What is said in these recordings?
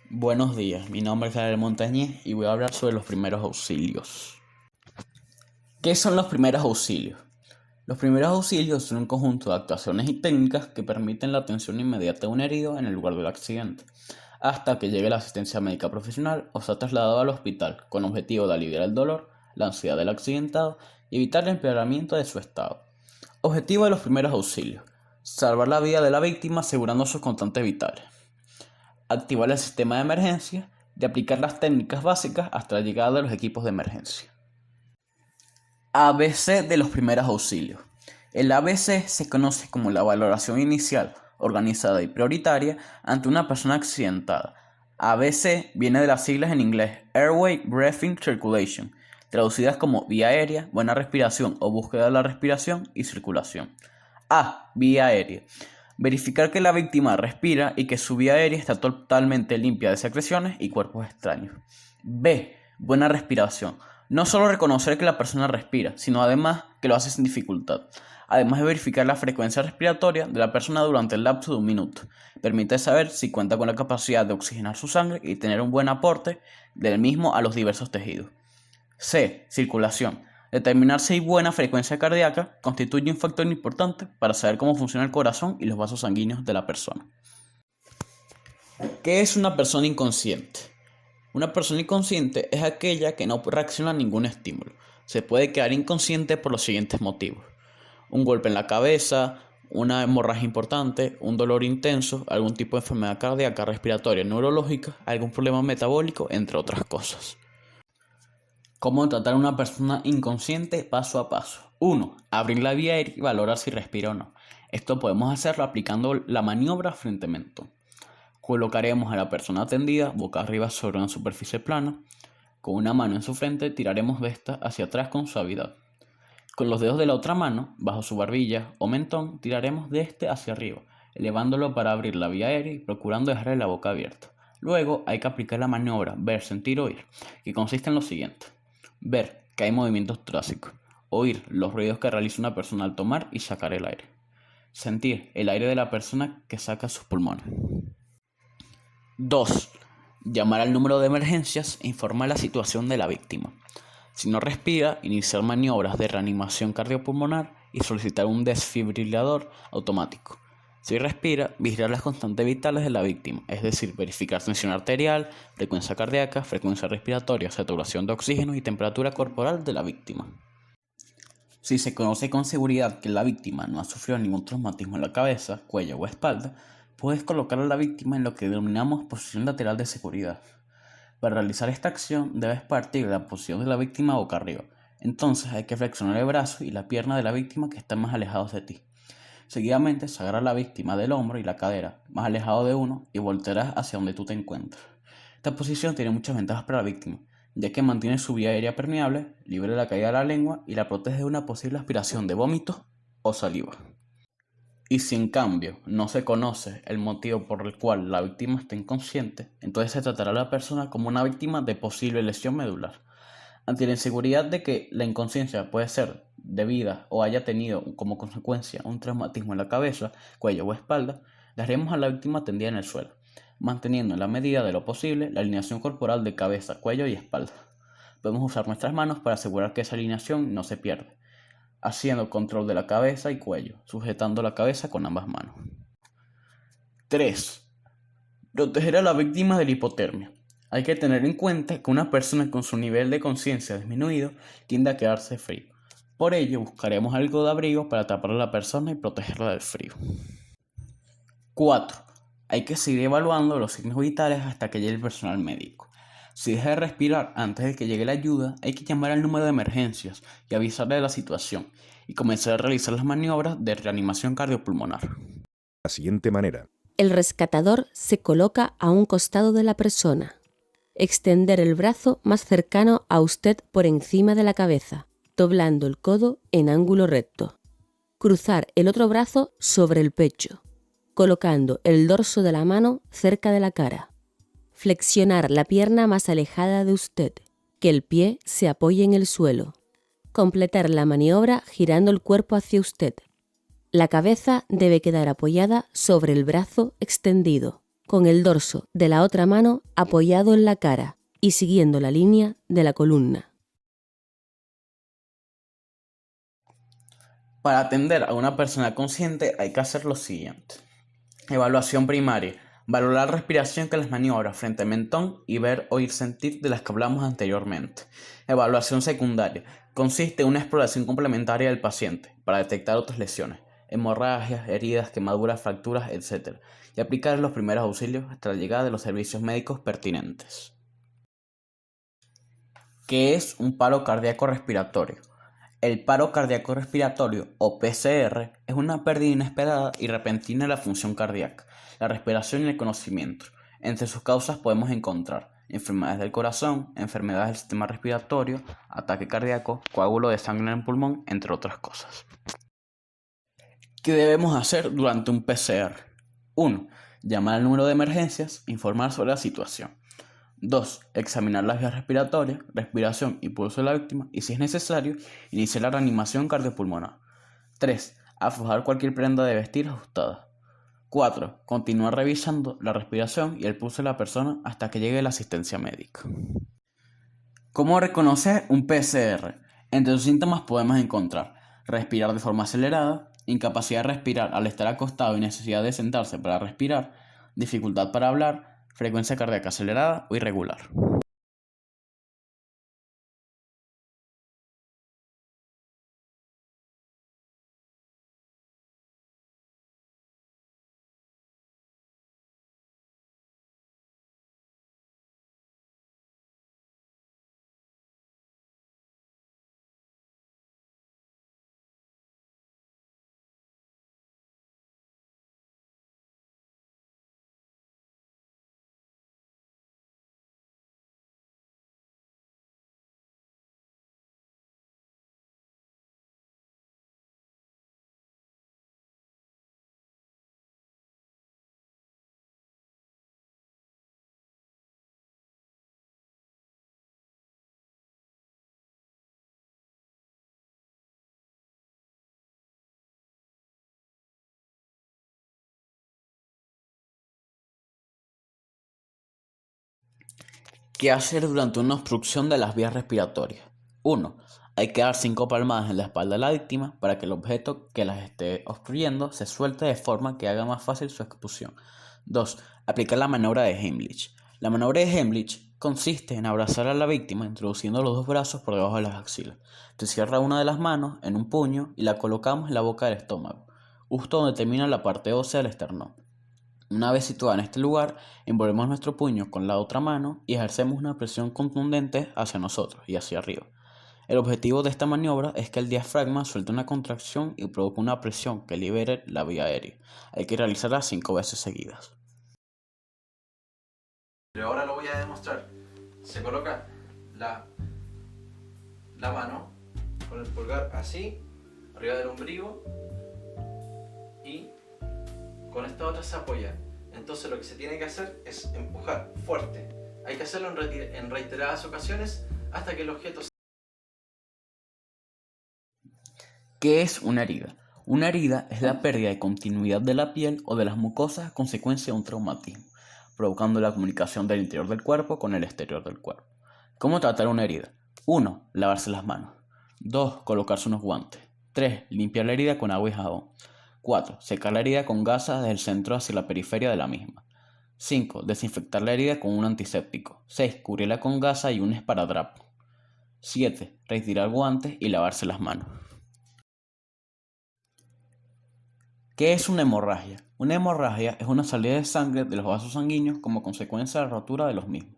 Buenos días, mi nombre es Gabriel Montañez y voy a hablar sobre los primeros auxilios. ¿Qué son los primeros auxilios? Los primeros auxilios son un conjunto de actuaciones y técnicas que permiten la atención inmediata de un herido en el lugar del accidente, hasta que llegue la asistencia médica profesional o sea trasladado al hospital, con objetivo de aliviar el dolor, la ansiedad del accidentado y evitar el empeoramiento de su estado. Objetivo de los primeros auxilios: salvar la vida de la víctima asegurando sus constantes vitales. Activar el sistema de emergencia y aplicar las técnicas básicas hasta la llegada de los equipos de emergencia. ABC de los primeros auxilios. El ABC se conoce como la valoración inicial, organizada y prioritaria ante una persona accidentada. ABC viene de las siglas en inglés Airway, Breathing, Circulation, traducidas como vía aérea, buena respiración o búsqueda de la respiración y circulación. A. Vía aérea. Verificar que la víctima respira y que su vía aérea está totalmente limpia de secreciones y cuerpos extraños. B. Buena respiración. No solo reconocer que la persona respira, sino además que lo hace sin dificultad. Además de verificar la frecuencia respiratoria de la persona durante el lapso de 1 minuto. Permite saber si cuenta con la capacidad de oxigenar su sangre y tener un buen aporte del mismo a los diversos tejidos. C. Circulación. Determinar si hay buena frecuencia cardíaca constituye un factor importante para saber cómo funciona el corazón y los vasos sanguíneos de la persona. ¿Qué es una persona inconsciente? Una persona inconsciente es aquella que no reacciona a ningún estímulo. Se puede quedar inconsciente por los siguientes motivos: un golpe en la cabeza, una hemorragia importante, un dolor intenso, algún tipo de enfermedad cardíaca, respiratoria, neurológica, algún problema metabólico, entre otras cosas. ¿Cómo tratar a una persona inconsciente paso a paso? 1. Abrir la vía aérea y valorar si respira o no. Esto podemos hacerlo aplicando la maniobra frente a mentón. Colocaremos a la persona atendida boca arriba sobre una superficie plana. Con una mano en su frente tiraremos de esta hacia atrás con suavidad. Con los dedos de la otra mano, bajo su barbilla o mentón, tiraremos de este hacia arriba, elevándolo para abrir la vía aérea y procurando dejarle la boca abierta. Luego hay que aplicar la maniobra ver, sentir, oír, que consiste en lo siguiente: ver que hay movimientos torácicos, oír los ruidos que realiza una persona al tomar y sacar el aire, sentir el aire de la persona que saca sus pulmones. 2. Llamar al número de emergencias e informar la situación de la víctima. Si no respira, iniciar maniobras de reanimación cardiopulmonar y solicitar un desfibrilador automático. Si respira, vigilar las constantes vitales de la víctima, es decir, verificar tensión arterial, frecuencia cardíaca, frecuencia respiratoria, saturación de oxígeno y temperatura corporal de la víctima. Si se conoce con seguridad que la víctima no ha sufrido ningún traumatismo en la cabeza, cuello o espalda, puedes colocar a la víctima en lo que denominamos posición lateral de seguridad. Para realizar esta acción debes partir de la posición de la víctima boca arriba. Entonces hay que flexionar el brazo y la pierna de la víctima que están más alejados de ti. Seguidamente se agarra a la víctima del hombro y la cadera, más alejado de uno, y voltearás hacia donde tú te encuentras. Esta posición tiene muchas ventajas para la víctima, ya que mantiene su vía aérea permeable, libre de la caída de la lengua y la protege de una posible aspiración de vómito o saliva. Y si en cambio no se conoce el motivo por el cual la víctima está inconsciente, entonces se tratará a la persona como una víctima de posible lesión medular. Ante la inseguridad de que la inconsciencia puede ser debida o haya tenido como consecuencia un traumatismo en la cabeza, cuello o espalda, dejaremos a la víctima tendida en el suelo, manteniendo en la medida de lo posible la alineación corporal de cabeza, cuello y espalda. Podemos usar nuestras manos para asegurar que esa alineación no se pierde, haciendo control de la cabeza y cuello, sujetando la cabeza con ambas manos. 3. Proteger a la víctima de la hipotermia. Hay que tener en cuenta que una persona con su nivel de conciencia disminuido tiende a quedarse frío. Por ello, buscaremos algo de abrigo para tapar a la persona y protegerla del frío. 4. Hay que seguir evaluando los signos vitales hasta que llegue el personal médico. Si deja de respirar antes de que llegue la ayuda, hay que llamar al número de emergencias y avisarle de la situación y comenzar a realizar las maniobras de reanimación cardiopulmonar. De la siguiente manera. El rescatador se coloca a un costado de la persona. Extender el brazo más cercano a usted por encima de la cabeza, doblando el codo en ángulo recto. Cruzar el otro brazo sobre el pecho, colocando el dorso de la mano cerca de la cara. Flexionar la pierna más alejada de usted, que el pie se apoye en el suelo. Completar la maniobra girando el cuerpo hacia usted. La cabeza debe quedar apoyada sobre el brazo extendido. con el dorso de la otra mano apoyado en la cara y siguiendo la línea de la columna. Para atender a una persona consciente hay que hacer lo siguiente. Evaluación primaria. Valorar la respiración que las maniobras frente al mentón y ver, oír, sentir de las que hablamos anteriormente. Evaluación secundaria. Consiste en una exploración complementaria del paciente para detectar otras lesiones, hemorragias, heridas, quemaduras, fracturas, etc. y aplicar los primeros auxilios hasta la llegada de los servicios médicos pertinentes. ¿Qué es un paro cardíaco respiratorio? El paro cardíaco respiratorio, o PCR, es una pérdida inesperada y repentina de la función cardíaca, la respiración y el conocimiento. Entre sus causas podemos encontrar enfermedades del corazón, enfermedades del sistema respiratorio, ataque cardíaco, coágulo de sangre en el pulmón, entre otras cosas. ¿Qué debemos hacer durante un PCR? 1. Llamar al número de emergencias, informar sobre la situación. 2. Examinar las vías respiratorias, respiración y pulso de la víctima y, si es necesario, iniciar la reanimación cardiopulmonar. 3. Aflojar cualquier prenda de vestir ajustada. 4. Continuar revisando la respiración y el pulso de la persona hasta que llegue la asistencia médica. ¿Cómo reconocer un PCR? Entre sus síntomas podemos encontrar respirar de forma acelerada, incapacidad de respirar al estar acostado y necesidad de sentarse para respirar, dificultad para hablar, frecuencia cardíaca acelerada o irregular. ¿Qué hacer durante una obstrucción de las vías respiratorias? 1. Hay que dar 5 palmadas en la espalda de la víctima para que el objeto que las esté obstruyendo se suelte de forma que haga más fácil su expulsión. 2. Aplicar la maniobra de Heimlich. La maniobra de Heimlich consiste en abrazar a la víctima introduciendo los dos brazos por debajo de las axilas. Se cierra una de las manos en un puño y la colocamos en la boca del estómago, justo donde termina la parte ósea del esternón. Una vez situada en este lugar, envolvemos nuestro puño con la otra mano y ejercemos una presión contundente hacia nosotros y hacia arriba. El objetivo de esta maniobra es que el diafragma suelte una contracción y provoque una presión que libere la vía aérea. Hay que realizarla 5 veces seguidas. Pero ahora lo voy a demostrar. Se coloca la mano con el pulgar así, arriba del ombligo, y con esta otra se apoya. Entonces lo que se tiene que hacer es empujar fuerte. Hay que hacerlo en reiteradas ocasiones hasta que el objeto se... ¿Qué es una herida? Una herida es la pérdida de continuidad de la piel o de las mucosas a consecuencia de un traumatismo, provocando la comunicación del interior del cuerpo con el exterior del cuerpo. ¿Cómo tratar una herida? 1. Lavarse las manos. 2. Colocarse unos guantes. 3. Limpiar la herida con agua y jabón. 4. Secar la herida con gasas desde el centro hacia la periferia de la misma. 5. Desinfectar la herida con un antiséptico. 6. Cubrirla con gasa y un esparadrapo. 7. Retirar guantes y lavarse las manos. ¿Qué es una hemorragia? Una hemorragia es una salida de sangre de los vasos sanguíneos como consecuencia de la rotura de los mismos.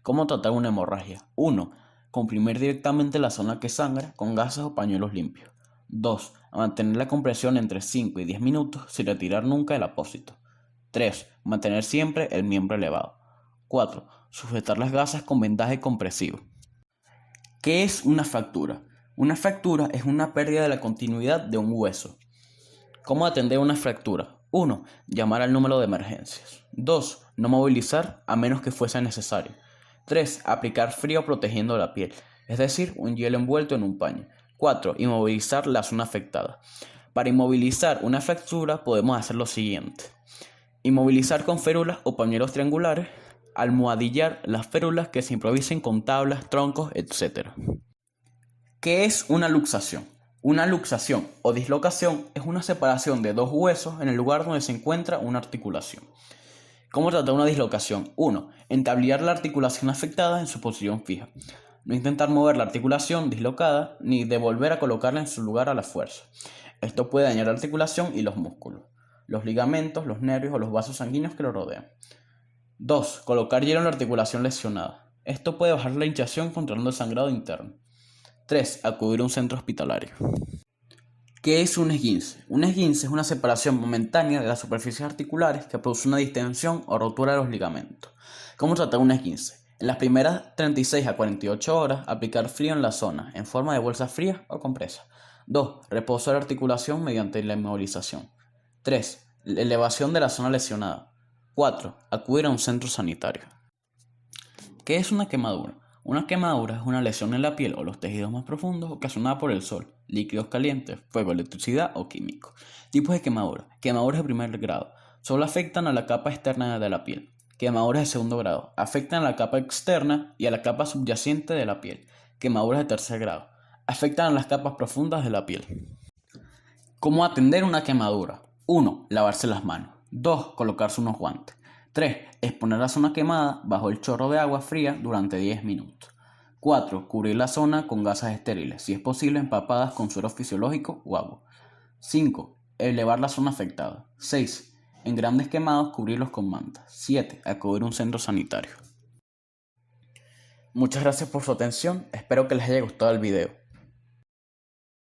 ¿Cómo tratar una hemorragia? 1. Comprimir directamente la zona que sangra con gasas o pañuelos limpios. 2. Mantener la compresión entre 5 y 10 minutos sin retirar nunca el apósito. 3. Mantener siempre el miembro elevado. 4. Sujetar las gasas con vendaje compresivo. ¿Qué es una fractura? Una fractura es una pérdida de la continuidad de un hueso. ¿Cómo atender una fractura? 1. Llamar al número de emergencias. 2. No movilizar a menos que fuese necesario. 3. Aplicar frío protegiendo la piel, es decir, un hielo envuelto en un paño. 4. Inmovilizar la zona afectada. Para inmovilizar una fractura podemos hacer lo siguiente. Inmovilizar con férulas o pañuelos triangulares. Almohadillar las férulas, que se improvisen con tablas, troncos, etc. ¿Qué es una luxación? Una luxación o dislocación es una separación de dos huesos en el lugar donde se encuentra una articulación. ¿Cómo tratar una dislocación? 1. Entablillar la articulación afectada en su posición fija. No intentar mover la articulación dislocada ni de volver a colocarla en su lugar a la fuerza. Esto puede dañar la articulación y los músculos, los ligamentos, los nervios o los vasos sanguíneos que lo rodean. 2. Colocar hielo en la articulación lesionada. Esto puede bajar la hinchazón controlando el sangrado interno. 3. Acudir a un centro hospitalario. ¿Qué es un esguince? Un esguince es una separación momentánea de las superficies articulares que produce una distensión o rotura de los ligamentos. ¿Cómo tratar un esguince? En las primeras 36 a 48 horas, aplicar frío en la zona, en forma de bolsas frías o compresas. 2. Reposo de la articulación mediante la inmovilización. 3. Elevación de la zona lesionada. 4. Acudir a un centro sanitario. ¿Qué es una quemadura? Una quemadura es una lesión en la piel o los tejidos más profundos ocasionada por el sol, líquidos calientes, fuego, electricidad o químicos. Tipos de quemadura. Quemaduras de primer grado. Solo afectan a la capa externa de la piel. Quemaduras de segundo grado. Afectan a la capa externa y a la capa subyacente de la piel. Quemaduras de tercer grado. Afectan a las capas profundas de la piel. ¿Cómo atender una quemadura? 1. Lavarse las manos. 2. Colocarse unos guantes. 3. Exponer la zona quemada bajo el chorro de agua fría durante 10 minutos. 4. Cubrir la zona con gasas estériles, si es posible empapadas con suero fisiológico o agua. 5. Elevar la zona afectada. 6. En grandes quemados, cubrirlos con mantas. 7. Acudir a un centro sanitario. Muchas gracias por su atención, espero que les haya gustado el video.